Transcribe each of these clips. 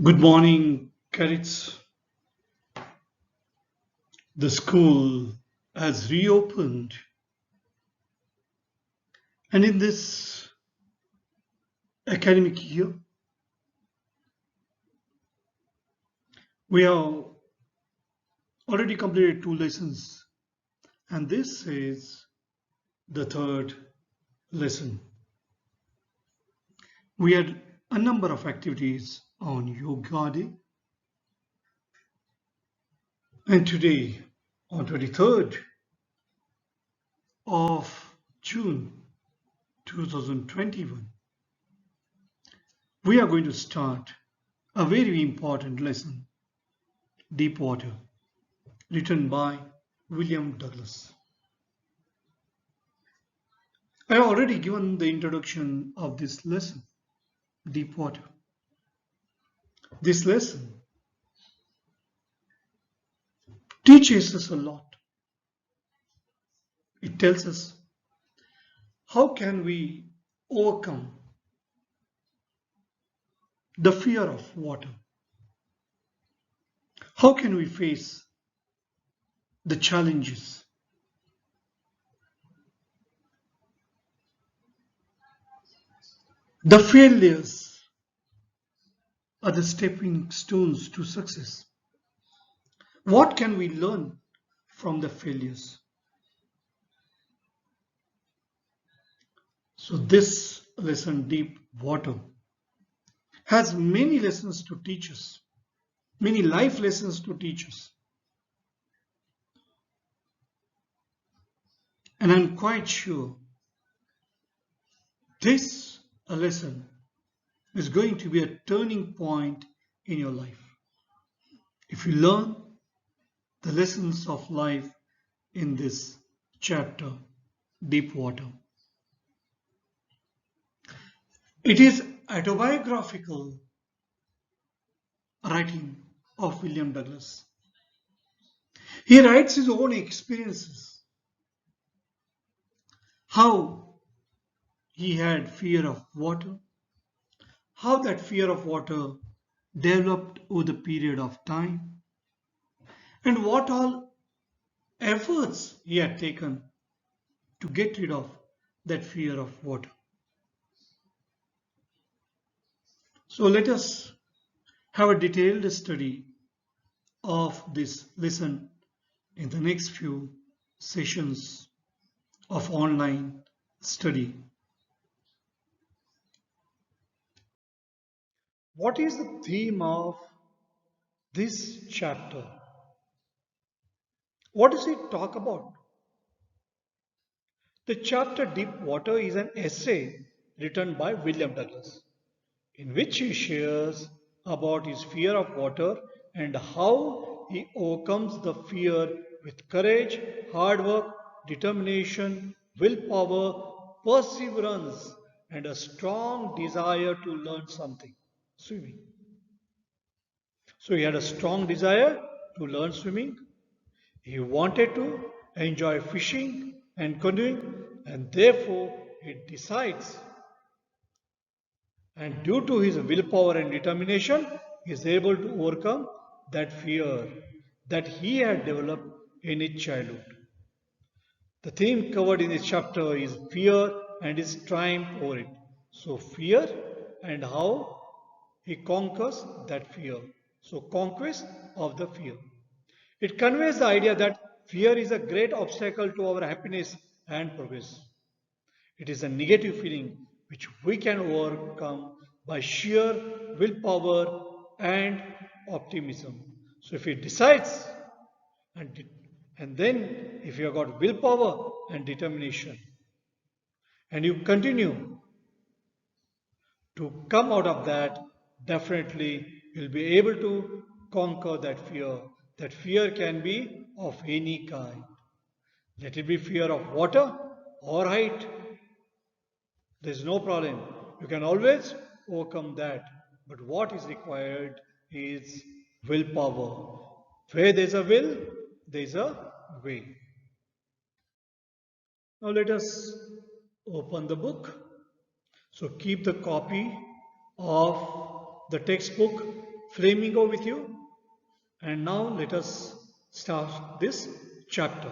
Good morning, cadets. The school has reopened, and in this academic year, we have already completed 2 lessons, and this is the third lesson. We had a number of activities on Yoga Day, and today, on 23rd of June 2021, we are going to start a very important lesson, Deep Water, written by William Douglas. I have already given the introduction of this lesson, Deep Water. This lesson teaches us a lot. It tells us how can we overcome the fear of water. How can we face the challenges? The failures are the stepping stones to success. What can we learn from the failures? So this lesson, Deep Water, has many lessons to teach us, many life lessons to teach us. And I'm quite sure this lesson is going to be a turning point in your life. If you learn the lessons of life in this chapter, Deep Water. It is autobiographical writing of William Douglas. He writes his own experiences, how he had fear of water, how that fear of water developed over the period of time, and what all efforts he had taken to get rid of that fear of water. So let us have a detailed study of this lesson in the next few sessions of online study. What is the theme of this chapter? What does it talk about? The chapter Deep Water is an essay written by William Douglas, in which he shares about his fear of water and how he overcomes the fear with courage, hard work, determination, willpower, perseverance, and a strong desire to learn something, swimming. So he had a strong desire to learn swimming. He wanted to enjoy fishing and canoeing, and therefore he decides, and due to his willpower and determination, he is able to overcome that fear that he had developed in his childhood. The theme covered in this chapter is fear and his triumph over it. So fear and how he conquers that fear. So conquest of the fear. It conveys the idea that fear is a great obstacle to our happiness and progress. It is a negative feeling which we can overcome by sheer willpower and optimism. So if he decides and, and then if you have got willpower and determination and you continue to come out of that, definitely you'll be able to conquer that fear. That fear can be of any kind. Let it be fear of water or height. There's no problem. You can always overcome that. But what is required is willpower. Where there's a will, there's a way. Now let us open the book. So keep the copy of the textbook Flamingo with you. And now let us start this chapter.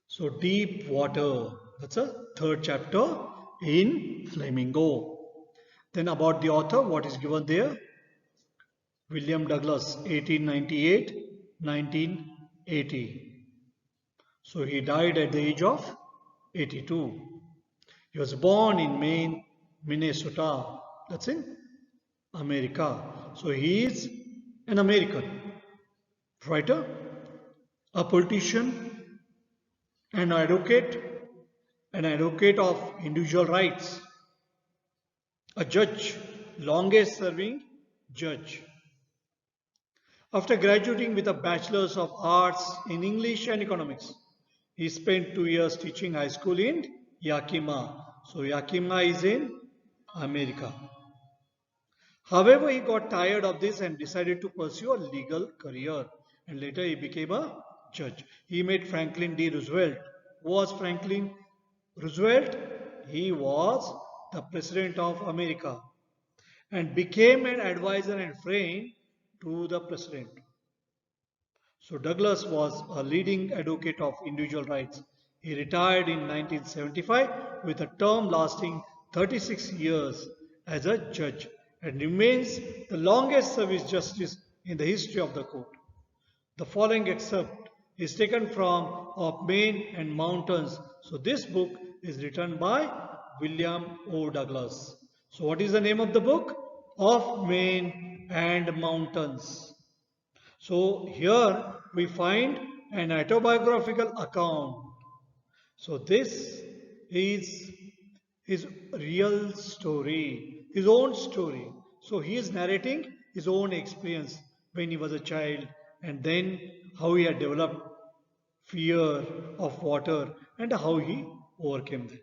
So, deep water, that's a third chapter in Flamingo. Then about the author, what is given there? William Douglas, 1898-1980. So he died at the age of 82. He was born in Maine, Minnesota. That's in America. So he is an American writer, a politician, an advocate of individual rights, a judge, longest serving judge. After graduating with a Bachelor's of Arts in English and Economics, he spent 2 years teaching high school in Yakima. So Yakima is in America. However, he got tired of this and decided to pursue a legal career. And later he became a judge. He met Franklin D. Roosevelt. Who was Franklin Roosevelt? He was the President of America and became an advisor and friend to the President. So Douglas was a leading advocate of individual rights. He retired in 1975 with a term lasting 36 years as a judge and remains the longest service justice in the history of the court. The following excerpt is taken from Of Men and Mountains. So this book is written by William O. Douglas. So what is the name of the book? Of Men and Mountains. So here we find an autobiographical account. So this is his real story, his own story. So he is narrating his own experience when he was a child and then how he had developed fear of water and how he overcame that.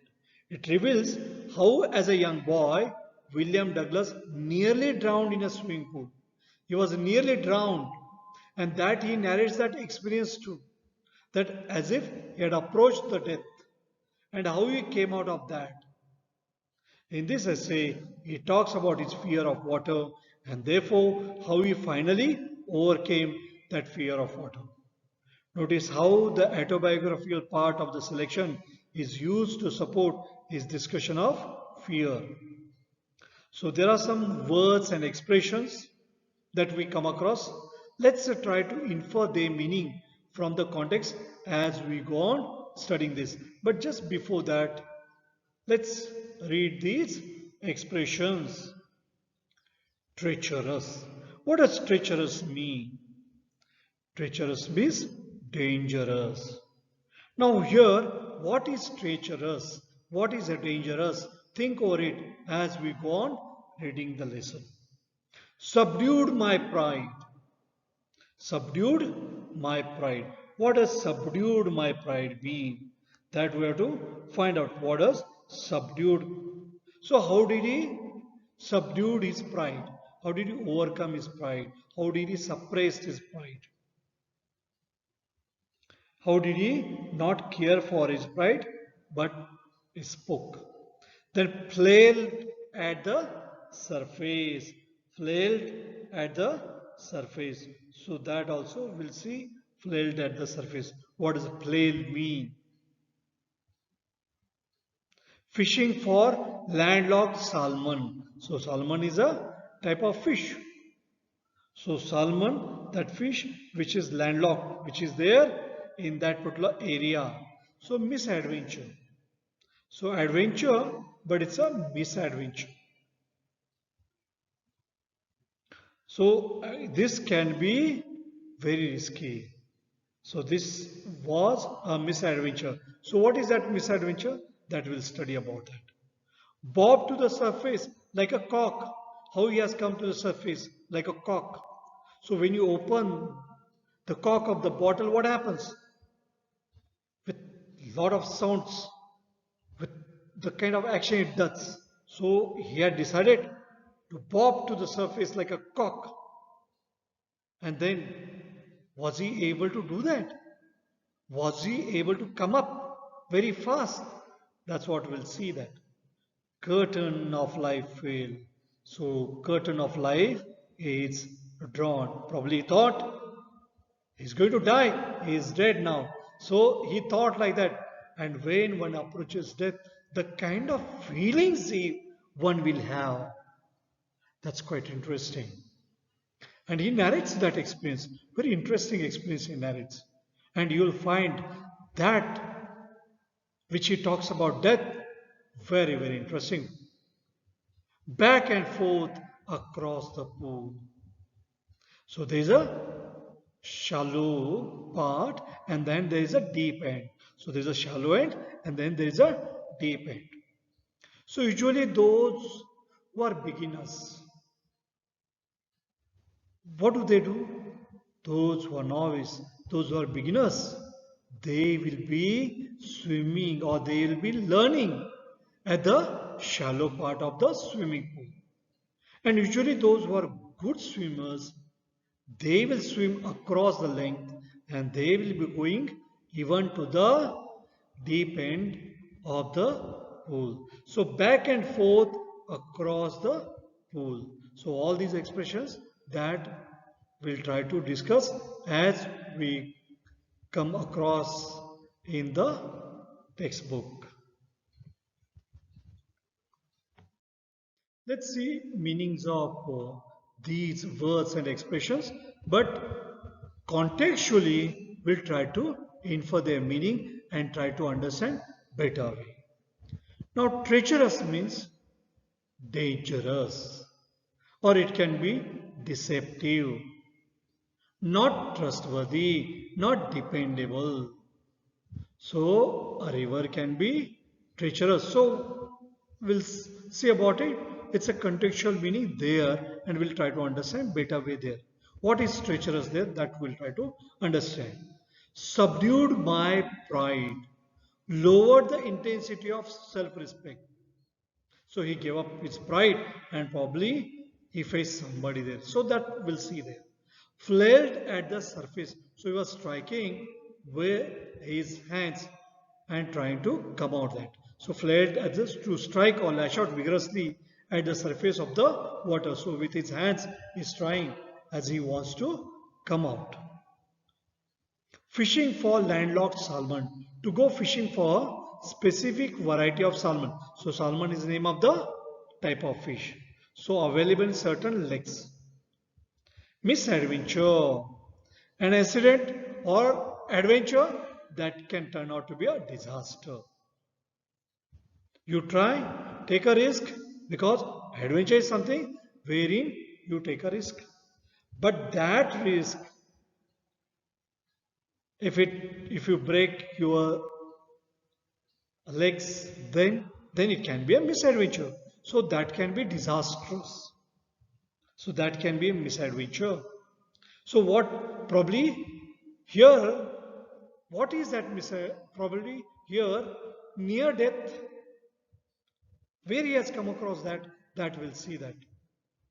It reveals how, as a young boy, William Douglas nearly drowned in a swimming pool. He was nearly drowned, and that he narrates that experience too. That as if he had approached the death and how he came out of that. In this essay, he talks about his fear of water and therefore how he finally overcame that fear of water. Notice how the autobiographical part of the selection is used to support his discussion of fear. So there are some words and expressions that we come across. Let's try to infer their meaning from the context as we go on studying this. But just before that, let's read these expressions. Treacherous. What does treacherous mean? Treacherous means dangerous. Now here, what is treacherous? What is a dangerous? Think over it as we go on reading the lesson. Subdued my pride. Subdued my pride. What does subdued my pride mean? That we have to find out. What does subdued? So how did he subdued his pride? How did he overcome his pride? How did he suppress his pride? How did he not care for his pride but spoke? Then flailed at the surface. Flailed at the surface. So that also we'll see flailed at the surface. What does flail mean? Fishing for landlocked salmon. So salmon is a type of fish. So salmon, that fish which is landlocked, which is there in that particular area. So misadventure. So adventure, but it's a misadventure. So this can be very risky. So this was a misadventure. So what is that misadventure? That we'll study about that. Bob to the surface like a cock. How he has come to the surface like a cock. So when you open the cork of the bottle, what happens? With lot of sounds, with the kind of action it does. So he had decided to bob to the surface like a cock. And then, was he able to do that? Was he able to come up very fast? That's what we'll see that. Curtain of life fail. So curtain of life is drawn. Probably he thought he's going to die. He is dead now. So he thought like that. And when one approaches death, the kind of feelings one will have, that's quite interesting. And he narrates that experience. Very interesting experience he narrates. And you'll find that which he talks about death, very, very interesting. Back and forth across the pool. So there is a shallow part and then there is a deep end. So there is a shallow end and then there is a deep end. So usually those who are beginners, what do? Those who are novice, those who are beginners, they will be swimming or they will be learning at the shallow part of the swimming pool. And usually those who are good swimmers, they will swim across the length and they will be going even to the deep end of the pool. So back and forth across the pool. So all these expressions that we'll try to discuss as we come across in the textbook. Let's see meanings of these words and expressions, but contextually we'll try to infer their meaning and try to understand better way. Now treacherous means dangerous or it can be deceptive, not trustworthy, not dependable. So a river can be treacherous. So we'll see about it. It's a contextual meaning there and we'll try to understand better way there. What is treacherous there? That we'll try to understand. Subdued my pride, lowered the intensity of self-respect. So he gave up his pride and probably he faced somebody there. So that we'll see there. Flailed at the surface. So he was striking with his hands and trying to come out that. So flailed at this to strike or lash out vigorously at the surface of the water. So with his hands he's trying as he wants to come out. Fishing for landlocked salmon. To go fishing for a specific variety of salmon. So salmon is the name of the type of fish. So available in certain lakes. Misadventure. An accident or adventure that can turn out to be a disaster. You try, take a risk because adventure is something wherein you take a risk. But that risk, if you break your legs, then it can be a misadventure. So that can be disastrous. So that can be a misadventure. So what probably here, what is that probably here near death, where he has come across that we'll see that.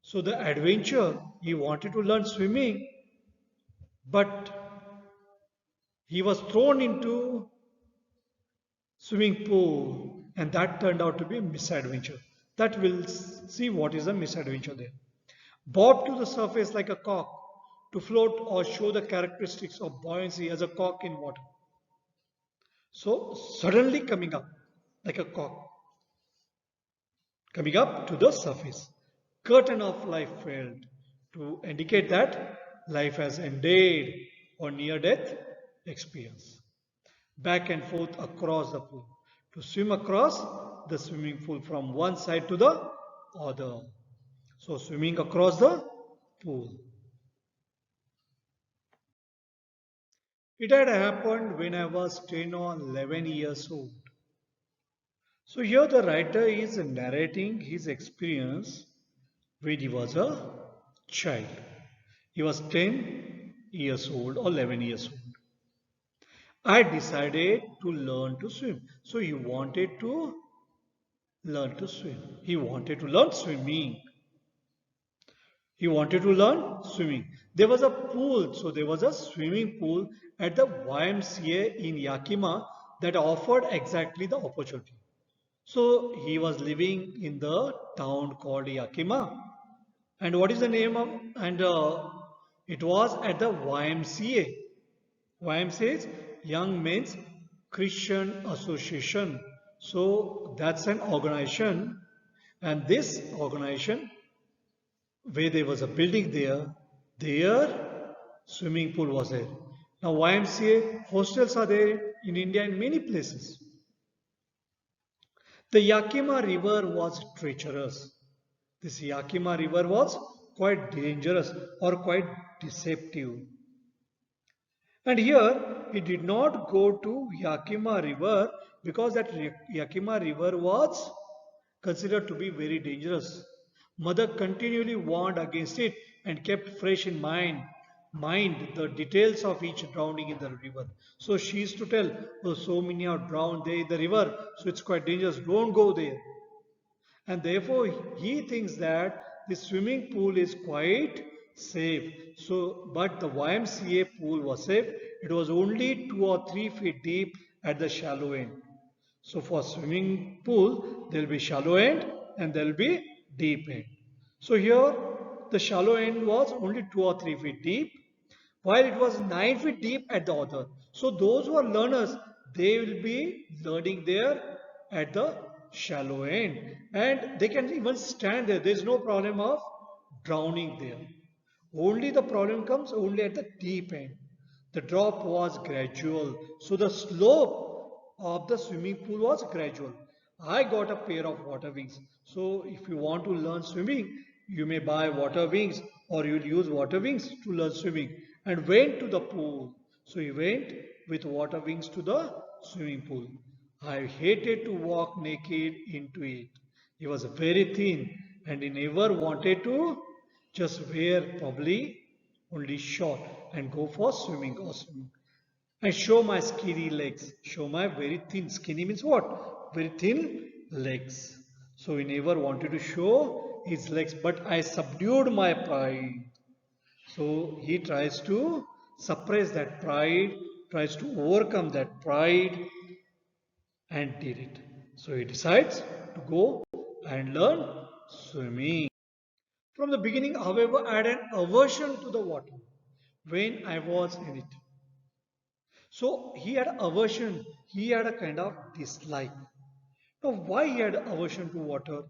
So the adventure, he wanted to learn swimming, but he was thrown into swimming pool and that turned out to be a misadventure. That we'll see what is a misadventure there. Bob to the surface like a cork, to float or show the characteristics of buoyancy as a cork in water. So suddenly coming up like a cork, coming up to the surface. Curtain of life failed, to indicate that life has ended or near death experience. Back and forth across the pool, to swim across the swimming pool from one side to the other. So swimming across the pool. It had happened when I was 10 or 11 years old. So here the writer is narrating his experience when he was a child. He was 10 years old or 11 years old. I decided to learn to swim. So he wanted to learn to swim. He wanted to learn swimming. He wanted to learn swimming. There was a pool, so there was a swimming pool at the YMCA in Yakima that offered exactly the opportunity. So he was living in the town called Yakima. And what is the name of? And it was at the YMCA. YMCA is Young Men's Christian Association. So that's an organization, and this organization, where there was a building there, their swimming pool was there. Now YMCA hostels are there in India in many places. The Yakima River was treacherous. This Yakima River was quite dangerous or quite deceptive. And here he did not go to Yakima River because that Yakima River was considered to be very dangerous. Mother continually warned against it and kept fresh in mind the details of each drowning in the river. So she used to tell, oh, so many are drowned there in the river, so it's quite dangerous, don't go there. And therefore he thinks that the swimming pool is quite safe. So, but the YMCA pool was safe. It was only 2 or 3 feet deep at the shallow end. So for swimming pool, there will be shallow end and there will be deep end. So here the shallow end was only 2 or 3 feet deep, while it was 9 feet deep at the other. So those who are learners, they will be learning there at the shallow end, and they can even stand there. There is no problem of drowning there. Only the problem comes only at the deep end. The drop was gradual, so the slope of the swimming pool was gradual. I got a pair of water wings. So if you want to learn swimming, you may buy water wings or you will use water wings to learn swimming, and went to the pool. So he went with water wings to the swimming pool. I hated to walk naked into it. He was very thin and he never wanted to just wear probably only short and go for swimming or swimming. And show my skinny legs. Show my very thin. Skinny means what? Very thin legs. So he never wanted to show his legs, but I subdued my pride. So he tries to suppress that pride, tries to overcome that pride and did it. So he decides to go and learn swimming. From the beginning, however, I had an aversion to the water when I was in it. So he had aversion, he had a kind of dislike. Now, why he had aversion to water?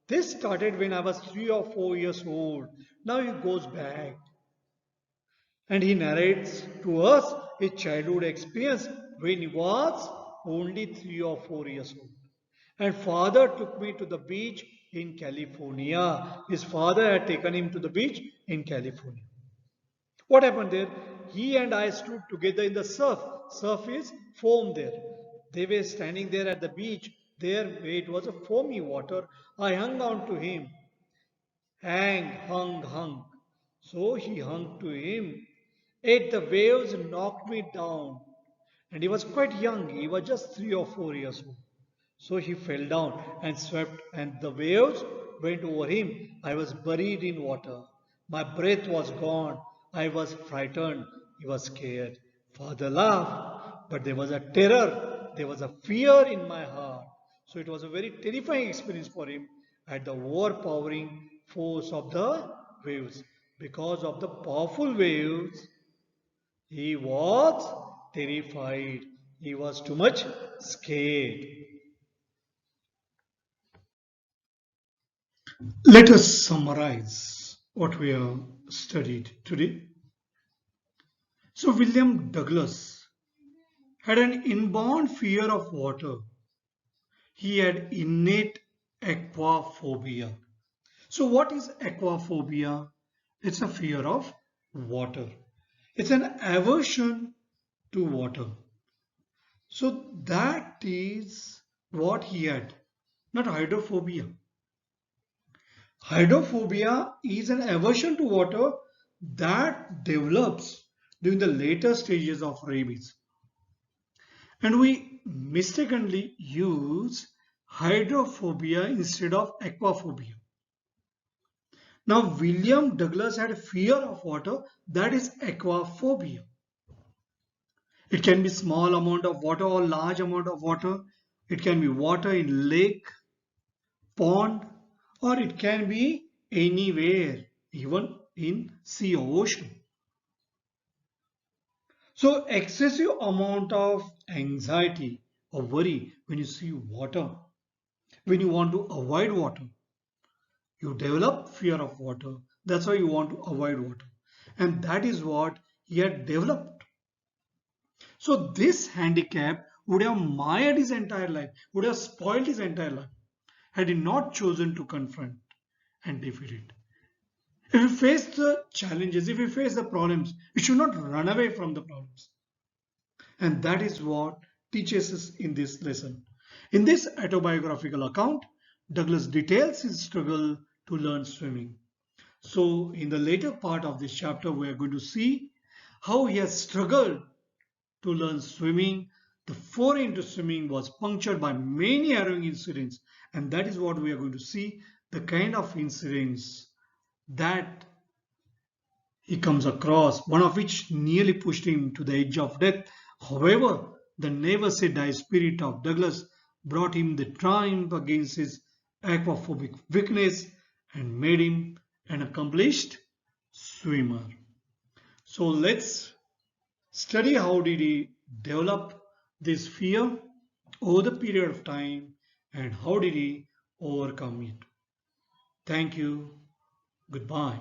This started when I was 3 or 4 years old. Now he goes back and he narrates to us his childhood experience when he was only 3 or 4 years old. And father took me to the beach in California. His father had taken him to the beach in California. What happened there? He and I stood together in the surf. Surf is foam there. They were standing there at the beach. There where it was a foamy water. I hung on to him. Hung. So he hung to him. Yet the waves knocked me down. And he was quite young. He was just 3 or 4 years old. So he fell down and swept, and the waves went over him. I was buried in water. My breath was gone. I was frightened. He was scared. Father laughed, but there was a terror. There was a fear in my heart. So it was a very terrifying experience for him at the overpowering force of the waves. Because of the powerful waves, he was terrified. He was too much scared. Let us summarize what we have studied today. So, William Douglas had an inborn fear of water. He had innate aquaphobia. So, what is aquaphobia? It's a fear of water. It's an aversion to water. So, that is what he had, not hydrophobia. Hydrophobia is an aversion to water that develops during the later stages of rabies. And we mistakenly use hydrophobia instead of aquaphobia. Now, William Douglas had a fear of water, that is aquaphobia. It can be small amount of water or large amount of water. It can be water in lake, pond, or it can be anywhere, even in sea or ocean. So excessive amount of anxiety or worry when you see water, when you want to avoid water, you develop fear of water. That's why you want to avoid water. And that is what he had developed. So this handicap would have mired his entire life, would have spoiled his entire life, had he not chosen to confront and defeat it. If we face the challenges, if we face the problems, we should not run away from the problems. And that is what teaches us in this lesson. In this autobiographical account, Douglas details his struggle to learn swimming. So in the later part of this chapter, we are going to see how he has struggled to learn swimming. The foray into swimming was punctured by many harrowing incidents, and that is what we are going to see, the kind of incidents that he comes across, one of which nearly pushed him to the edge of death. However, the never say die spirit of Douglas brought him the triumph against his aquaphobic weakness and made him an accomplished swimmer. So let's study how did he develop this fear over the period of time and how did he overcome it. Thank you. Goodbye.